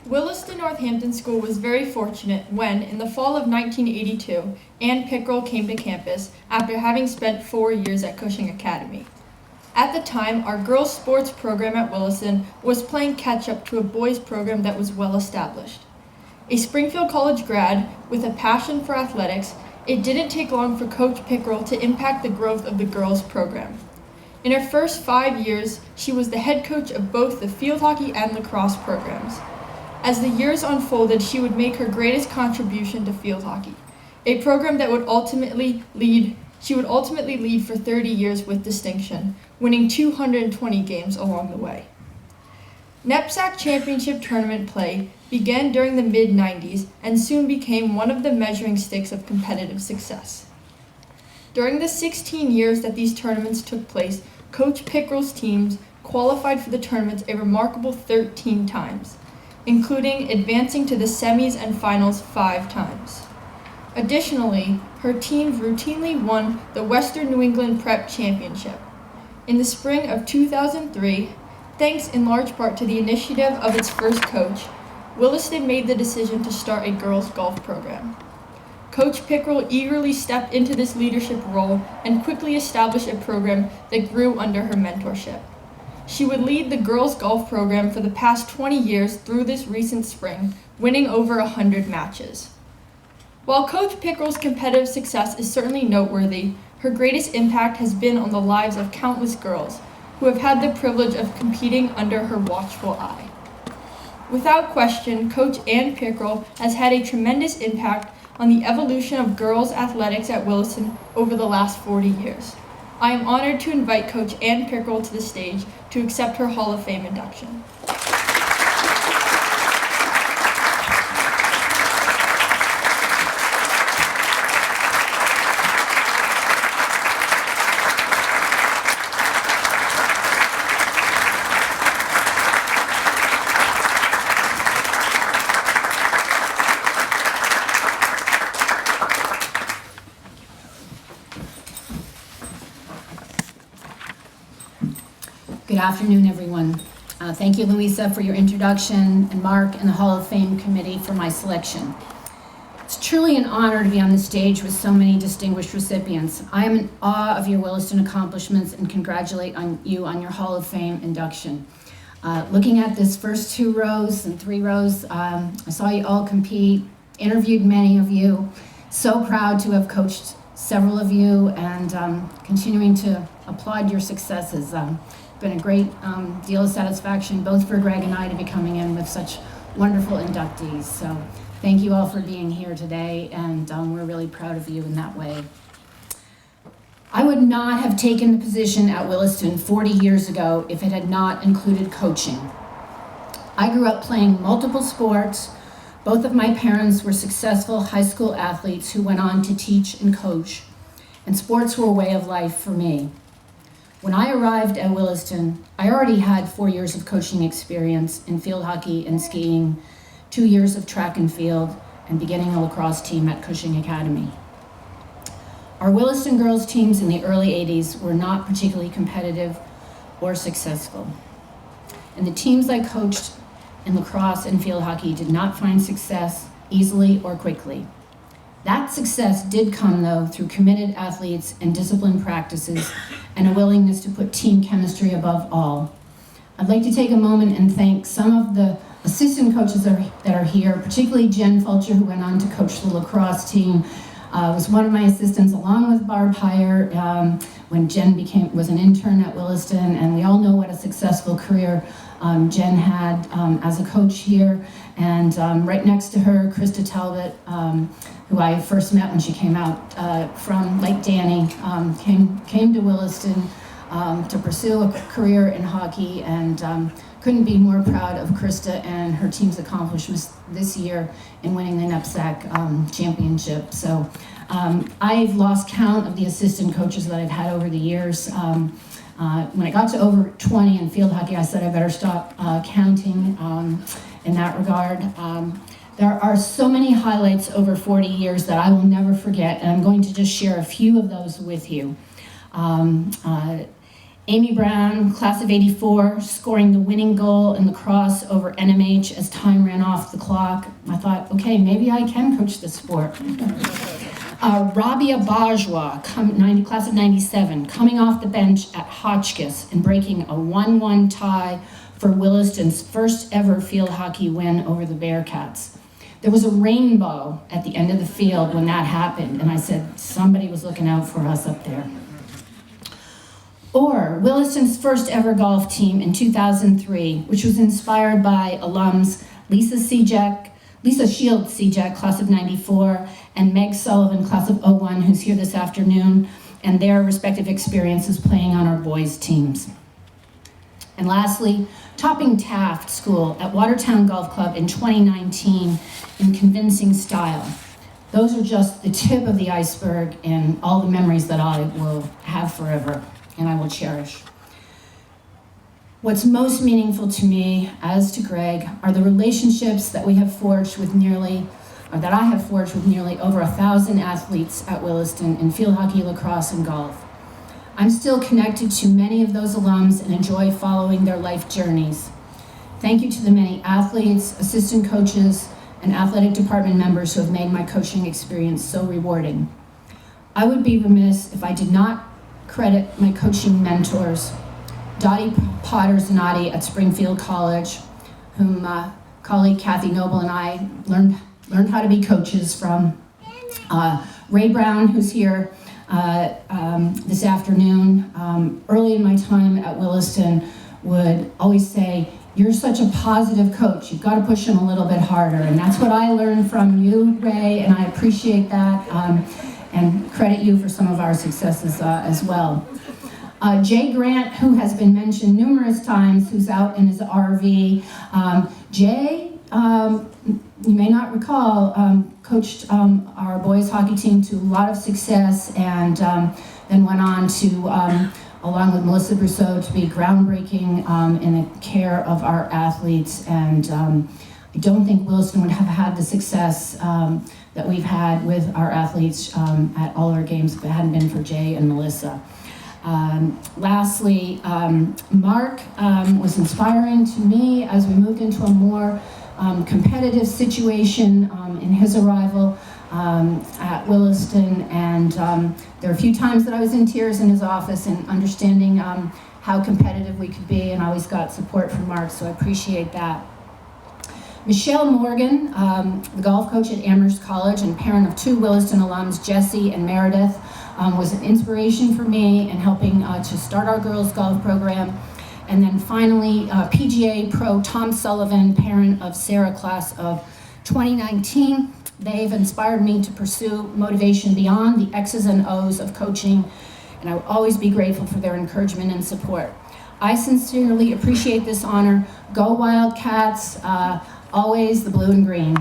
Williston Northampton School was very fortunate when, in the fall of 1982, Ann Pickrell came to campus after having spent 4 years at Cushing Academy. At the time, our girls' sports program at Williston was playing catch-up to a boys' program that was well established. A Springfield College grad with a passion for athletics, it didn't take long for Coach Pickrell to impact the growth of the girls' program. In her first 5 years, she was the head coach of both the field hockey and lacrosse programs. As the years unfolded, she would make her greatest contribution to field hockey, a program that she would ultimately lead for 30 years with distinction, winning 220 games along the way. NEPSAC championship tournament play began during the mid-90s and soon became one of the measuring sticks of competitive success. During the 16 years that these tournaments took place, Coach Pickrell's teams qualified for the tournaments a remarkable 13 times, including advancing to the semis and finals 5 times. Additionally, her teams routinely won the Western New England Prep Championship. In the spring of 2003, thanks in large part to the initiative of its first coach, Williston made the decision to start a girls' golf program. Coach Pickrell eagerly stepped into this leadership role and quickly established a program that grew under her mentorship. She would lead the girls' golf program for the past 20 years through this recent spring, winning over 100 matches. While Coach Pickrell's competitive success is certainly noteworthy, her greatest impact has been on the lives of countless girls who have had the privilege of competing under her watchful eye. Without question, Coach Ann Pickrell has had a tremendous impact on the evolution of girls' athletics at Williston over the last 40 years. I am honored to invite Coach Ann Pickrell to the stage to accept her Hall of Fame induction. Good afternoon, everyone. Thank you, Louisa, for your introduction, and Mark and the Hall of Fame Committee for my selection. It's truly an honor to be on the stage with so many distinguished recipients. I am in awe of your Williston accomplishments and congratulate you on your Hall of Fame induction. Looking at this first 2 rows and 3 rows, I saw you all compete, interviewed many of you. So proud to have coached several of you and continuing to applaud your successes. Been a great deal of satisfaction both for Greg and I to be coming in with such wonderful inductees. So thank you all for being here today, and we're really proud of you in that way. I would not have taken the position at Williston 40 years ago if it had not included coaching. I grew up playing multiple sports. Both of my parents were successful high school athletes who went on to teach and coach, and sports were a way of life for me. When I arrived at Williston, I already had 4 years of coaching experience in field hockey and skiing, 2 years of track and field, and beginning a lacrosse team at Cushing Academy. Our Williston girls teams in the early 80s were not particularly competitive or successful. And the teams I coached in lacrosse and field hockey did not find success easily or quickly. That success did come, though, through committed athletes and disciplined practices and a willingness to put team chemistry above all. I'd like to take a moment and thank some of the assistant coaches that are here, particularly Jen Fulcher, who went on to coach the lacrosse team. Was one of my assistants along with Barb Heyer when Jen was an intern at Williston, and we all know what a successful career Jen had as a coach here. And right next to her, Krista Talbot, who I first met when she came out from Lake Danny, came to Williston to pursue a career in hockey, and couldn't be more proud of Krista and her team's accomplishments this year in winning the NEPSAC championship. So I've lost count of the assistant coaches that I've had over the years. When I got to over 20 in field hockey, I said I better stop counting in that regard. There are so many highlights over 40 years that I will never forget, and I'm going to just share a few of those with you. Amy Brown, class of '84, scoring the winning goal in lacrosse over NMH as time ran off the clock. I thought, okay, maybe I can coach this sport. Rabia Bajwa, class of '97, coming off the bench at Hotchkiss and breaking a 1-1 tie for Williston's first ever field hockey win over the Bearcats. There was a rainbow at the end of the field when that happened, and I said, somebody was looking out for us up there. Or Williston's first ever golf team in 2003, which was inspired by alums Lisa Shield Sejak, class of '94, and Meg Sullivan, class of '01, who's here this afternoon, and their respective experiences playing on our boys' teams. And lastly, topping Taft School at Watertown Golf Club in 2019 in convincing style. Those are just the tip of the iceberg and all the memories that I will have forever and I will cherish. What's most meaningful to me, as to Greg, are the relationships that we have forged with that I have forged with nearly over 1,000 athletes at Williston in field hockey, lacrosse, and golf. I'm still connected to many of those alums and enjoy following their life journeys. Thank you to the many athletes, assistant coaches, and athletic department members who have made my coaching experience so rewarding. I would be remiss if I did not credit my coaching mentors, Dottie Potter-Zanotti at Springfield College, whom colleague Kathy Noble and I learned how to be coaches from. Ray Brown, who's here this afternoon, early in my time at Williston, would always say, "You're such a positive coach, you've got to push him a little bit harder." And that's what I learned from you, Ray, and I appreciate that, and credit you for some of our successes as well. Jay Grant, who has been mentioned numerous times, who's out in his RV. Jay, you may not recall, coached our boys hockey team to a lot of success, and then went on to, along with Melissa Brousseau, to be groundbreaking in the care of our athletes. And I don't think Williston would have had the success that we've had with our athletes at all our games if it hadn't been for Jay and Melissa. Lastly, Mark was inspiring to me as we moved into a more competitive situation in his arrival at Williston, and there were a few times that I was in tears in his office and understanding how competitive we could be, and I always got support from Mark, so I appreciate that. Michelle Morgan, the golf coach at Amherst College and parent of 2 Williston alums, Jesse and Meredith, was an inspiration for me in helping to start our girls golf program. And then finally, PGA pro Tom Sullivan, parent of Sarah, class of 2019. They've inspired me to pursue motivation beyond the X's and O's of coaching, and I will always be grateful for their encouragement and support. I sincerely appreciate this honor. Go Wildcats, always the blue and green.